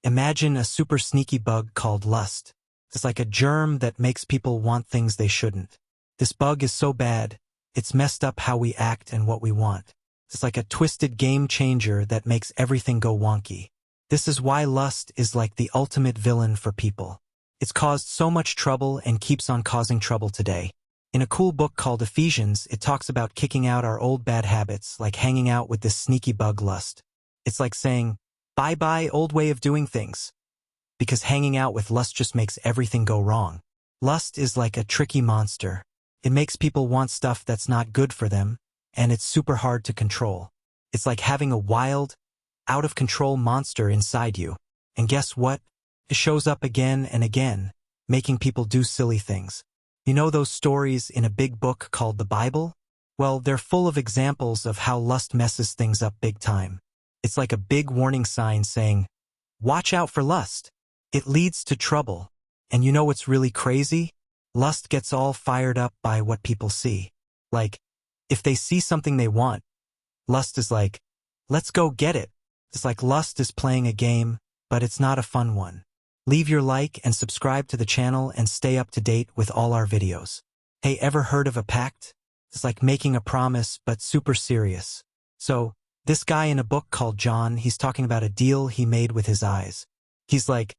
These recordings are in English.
Imagine a super sneaky bug called lust. It's like a germ that makes people want things they shouldn't. This bug is so bad, it's messed up how we act and what we want. It's like a twisted game changer that makes everything go wonky. This is why lust is like the ultimate villain for people. It's caused so much trouble and keeps on causing trouble today. In a cool book called Ephesians, it talks about kicking out our old bad habits, like hanging out with this sneaky bug lust. It's like saying, bye-bye, old way of doing things. Because hanging out with lust just makes everything go wrong. Lust is like a tricky monster. It makes people want stuff that's not good for them, and it's super hard to control. It's like having a wild, out-of-control monster inside you. And guess what? It shows up again and again, making people do silly things. You know those stories in a big book called the Bible? Well, they're full of examples of how lust messes things up big time. It's like a big warning sign saying, watch out for lust. It leads to trouble. And you know what's really crazy? Lust gets all fired up by what people see. Like, if they see something they want, lust is like, let's go get it. It's like lust is playing a game, but it's not a fun one. Leave your like and subscribe to the channel and stay up to date with all our videos. Hey, ever heard of a pact? It's like making a promise, but super serious. So, this guy in a book called John, he's talking about a deal he made with his eyes. He's like,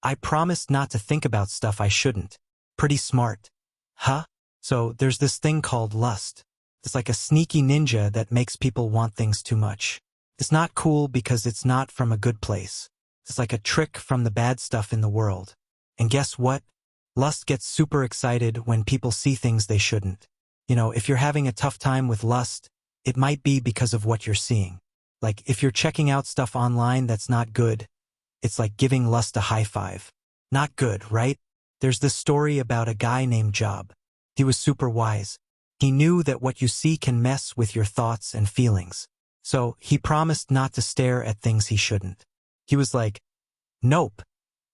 I promised not to think about stuff I shouldn't. Pretty smart. Huh? So, there's this thing called lust. It's like a sneaky ninja that makes people want things too much. It's not cool because it's not from a good place. It's like a trick from the bad stuff in the world. And guess what? Lust gets super excited when people see things they shouldn't. You know, if you're having a tough time with lust, it might be because of what you're seeing. Like, if you're checking out stuff online that's not good, it's like giving lust a high five. Not good, right? There's this story about a guy named Job. He was super wise. He knew that what you see can mess with your thoughts and feelings. So, he promised not to stare at things he shouldn't. He was like, nope,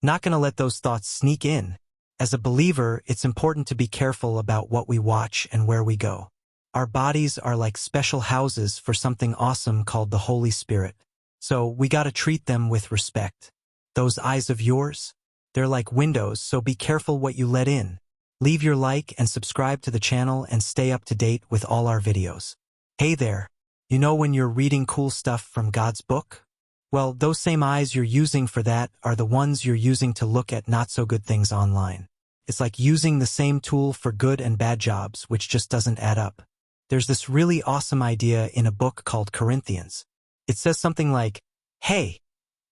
not gonna let those thoughts sneak in. As a believer, it's important to be careful about what we watch and where we go. Our bodies are like special houses for something awesome called the Holy Spirit. So we gotta treat them with respect. Those eyes of yours? They're like windows, so be careful what you let in. Leave your like and subscribe to the channel and stay up to date with all our videos. Hey there, you know when you're reading cool stuff from God's book? Well, those same eyes you're using for that are the ones you're using to look at not-so-good things online. It's like using the same tool for good and bad jobs, which just doesn't add up. There's this really awesome idea in a book called Corinthians. It says something like, hey,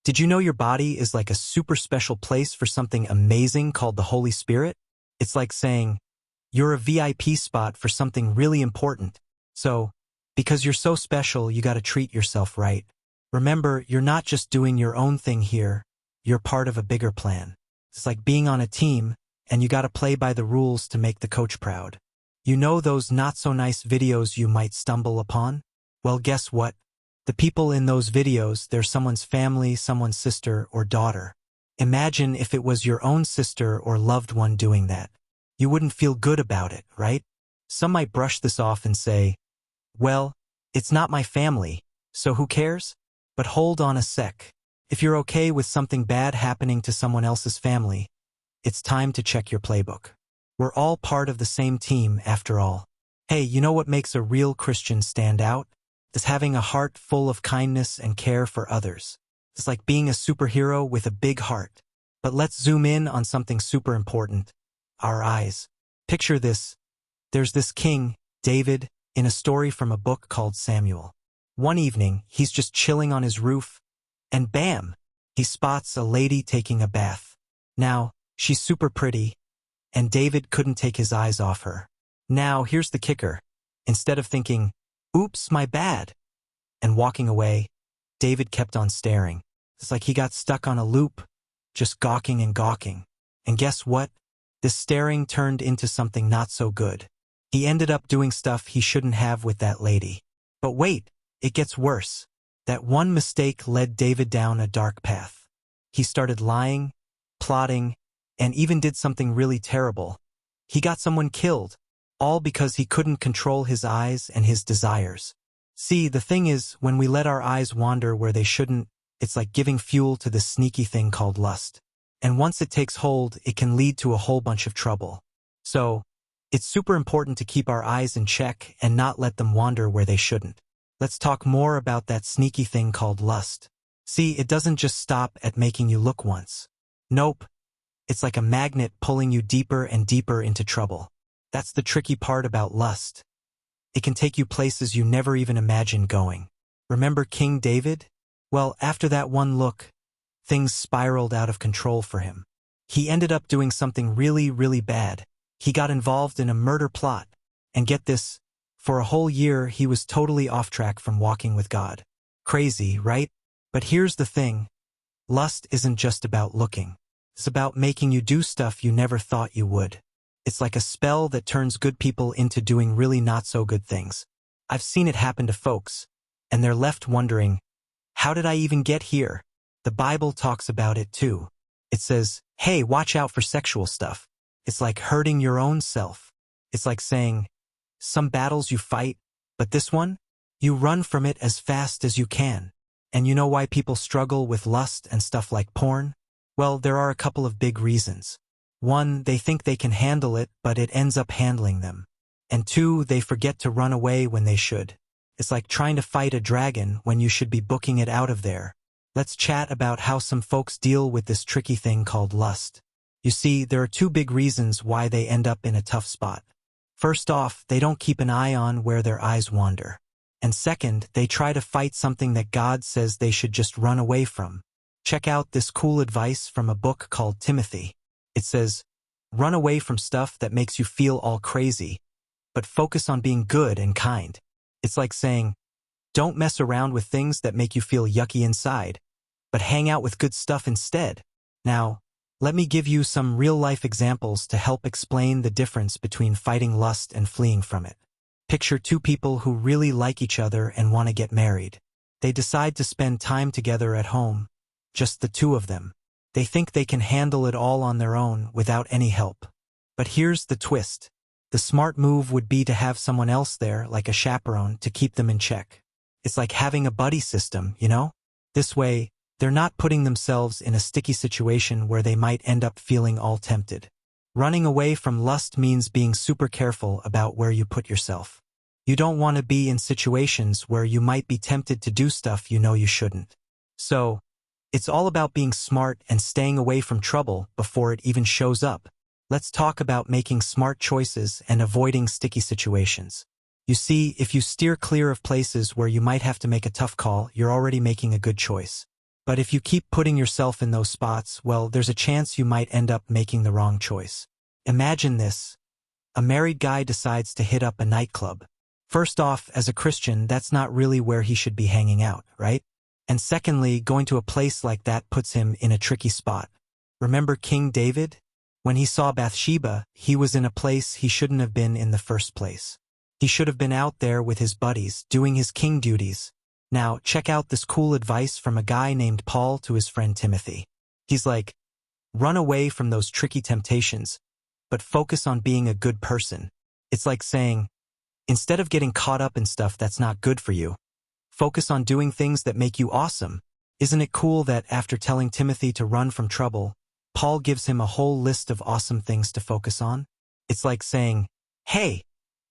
did you know your body is like a super special place for something amazing called the Holy Spirit? It's like saying, you're a VIP spot for something really important. So, because you're so special, you gotta treat yourself right. Remember, you're not just doing your own thing here, you're part of a bigger plan. It's like being on a team, and you gotta play by the rules to make the coach proud. You know those not-so-nice videos you might stumble upon? Well, guess what? The people in those videos, they're someone's family, someone's sister or daughter. Imagine if it was your own sister or loved one doing that. You wouldn't feel good about it, right? Some might brush this off and say, well, it's not my family, so who cares? But hold on a sec. If you're okay with something bad happening to someone else's family, it's time to check your playbook. We're all part of the same team, after all. Hey, you know what makes a real Christian stand out? It's having a heart full of kindness and care for others. It's like being a superhero with a big heart. But let's zoom in on something super important. Our eyes. Picture this. There's this king, David, in a story from a book called Samuel. One evening, he's just chilling on his roof, and bam! He spots a lady taking a bath. Now, she's super pretty, and David couldn't take his eyes off her. Now, here's the kicker. Instead of thinking, oops, my bad, and walking away, David kept on staring. It's like he got stuck on a loop, just gawking and gawking. And guess what? This staring turned into something not so good. He ended up doing stuff he shouldn't have with that lady. But wait, it gets worse. That one mistake led David down a dark path. He started lying, plotting, and even did something really terrible. He got someone killed, all because he couldn't control his eyes and his desires. See, the thing is, when we let our eyes wander where they shouldn't, It's like giving fuel to this sneaky thing called lust. And once it takes hold, it can lead to a whole bunch of trouble. So, it's super important to keep our eyes in check and not let them wander where they shouldn't. Let's talk more about that sneaky thing called lust. See, it doesn't just stop at making you look once. Nope. It's like a magnet pulling you deeper and deeper into trouble. That's the tricky part about lust. It can take you places you never even imagined going. Remember King David? Well, after that one look, things spiraled out of control for him. He ended up doing something really, really bad. He got involved in a murder plot. And get this, for a whole year he was totally off track from walking with God. Crazy, right? But here's the thing. Lust isn't just about looking. It's about making you do stuff you never thought you would. It's like a spell that turns good people into doing really not so good things. I've seen it happen to folks, and they're left wondering, how did I even get here? The Bible talks about it too. It says, hey, watch out for sexual stuff. It's like hurting your own self. It's like saying, some battles you fight, but this one, you run from it as fast as you can. And you know why people struggle with lust and stuff like porn? Well, there are a couple of big reasons. One, they think they can handle it, but it ends up handling them. And two, they forget to run away when they should. It's like trying to fight a dragon when you should be booking it out of there. Let's chat about how some folks deal with this tricky thing called lust. You see, there are two big reasons why they end up in a tough spot. First off, they don't keep an eye on where their eyes wander. And second, they try to fight something that God says they should just run away from. Check out this cool advice from a book called Timothy. It says, run away from stuff that makes you feel all crazy, but focus on being good and kind. It's like saying, don't mess around with things that make you feel yucky inside, but hang out with good stuff instead. Now, let me give you some real-life examples to help explain the difference between fighting lust and fleeing from it. Picture two people who really like each other and want to get married. They decide to spend time together at home. Just the two of them. They think they can handle it all on their own without any help. But here's the twist. The smart move would be to have someone else there, like a chaperone, to keep them in check. It's like having a buddy system, you know? This way, they're not putting themselves in a sticky situation where they might end up feeling all tempted. Running away from lust means being super careful about where you put yourself. You don't want to be in situations where you might be tempted to do stuff you know you shouldn't. So, it's all about being smart and staying away from trouble before it even shows up. Let's talk about making smart choices and avoiding sticky situations. You see, if you steer clear of places where you might have to make a tough call, you're already making a good choice. But if you keep putting yourself in those spots, well, there's a chance you might end up making the wrong choice. Imagine this. A married guy decides to hit up a nightclub. First off, as a Christian, that's not really where he should be hanging out, right? And secondly, going to a place like that puts him in a tricky spot. Remember King David? When he saw Bathsheba, he was in a place he shouldn't have been in the first place. He should have been out there with his buddies, doing his king duties. Now, check out this cool advice from a guy named Paul to his friend Timothy. He's like, run away from those tricky temptations, but focus on being a good person. It's like saying, instead of getting caught up in stuff that's not good for you, focus on doing things that make you awesome. Isn't it cool that after telling Timothy to run from trouble, Paul gives him a whole list of awesome things to focus on? It's like saying, hey,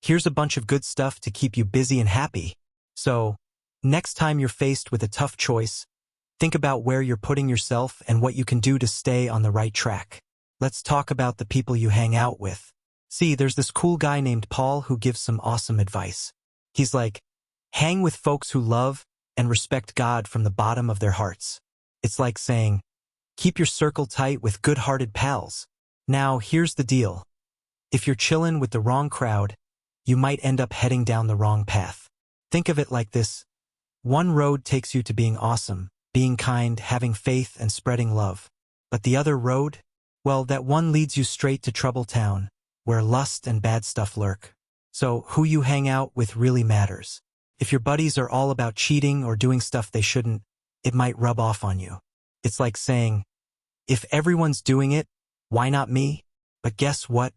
here's a bunch of good stuff to keep you busy and happy. So, next time you're faced with a tough choice, think about where you're putting yourself and what you can do to stay on the right track. Let's talk about the people you hang out with. See, there's this cool guy named Paul who gives some awesome advice. He's like, hang with folks who love and respect God from the bottom of their hearts. It's like saying, keep your circle tight with good-hearted pals. Now, here's the deal. If you're chillin' with the wrong crowd, you might end up heading down the wrong path. Think of it like this. One road takes you to being awesome, being kind, having faith, and spreading love. But the other road? Well, that one leads you straight to Trouble Town, where lust and bad stuff lurk. So, who you hang out with really matters. If your buddies are all about cheating or doing stuff they shouldn't, it might rub off on you. It's like saying, if everyone's doing it, why not me? But guess what?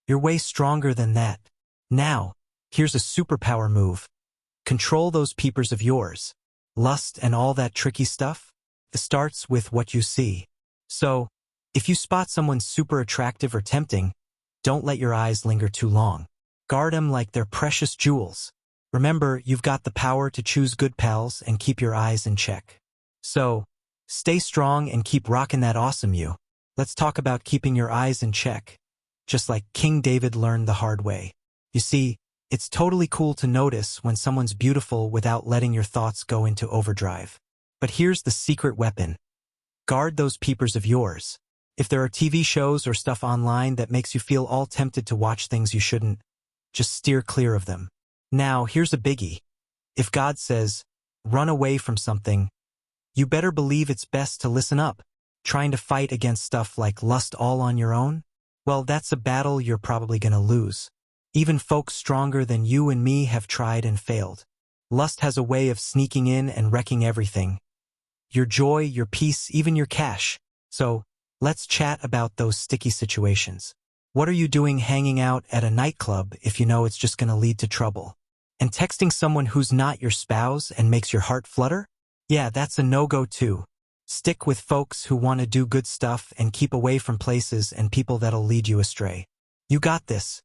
You're way stronger than that. Now, here's a superpower move. Control those peepers of yours. Lust and all that tricky stuff. It starts with what you see. So, if you spot someone super attractive or tempting, don't let your eyes linger too long. Guard them like they're precious jewels. Remember, you've got the power to choose good pals and keep your eyes in check. So, stay strong and keep rocking that awesome you. Let's talk about keeping your eyes in check, just like King David learned the hard way. You see, it's totally cool to notice when someone's beautiful without letting your thoughts go into overdrive. But here's the secret weapon. Guard those peepers of yours. If there are TV shows or stuff online that makes you feel all tempted to watch things you shouldn't, just steer clear of them. Now, here's a biggie. If God says, run away from something, you better believe it's best to listen up. Trying to fight against stuff like lust all on your own? Well, that's a battle you're probably gonna lose. Even folks stronger than you and me have tried and failed. Lust has a way of sneaking in and wrecking everything. Your joy, your peace, even your cash. So, let's chat about those sticky situations. What are you doing hanging out at a nightclub if you know it's just gonna lead to trouble? And texting someone who's not your spouse and makes your heart flutter? Yeah, that's a no-go too. Stick with folks who want to do good stuff and keep away from places and people that'll lead you astray. You got this.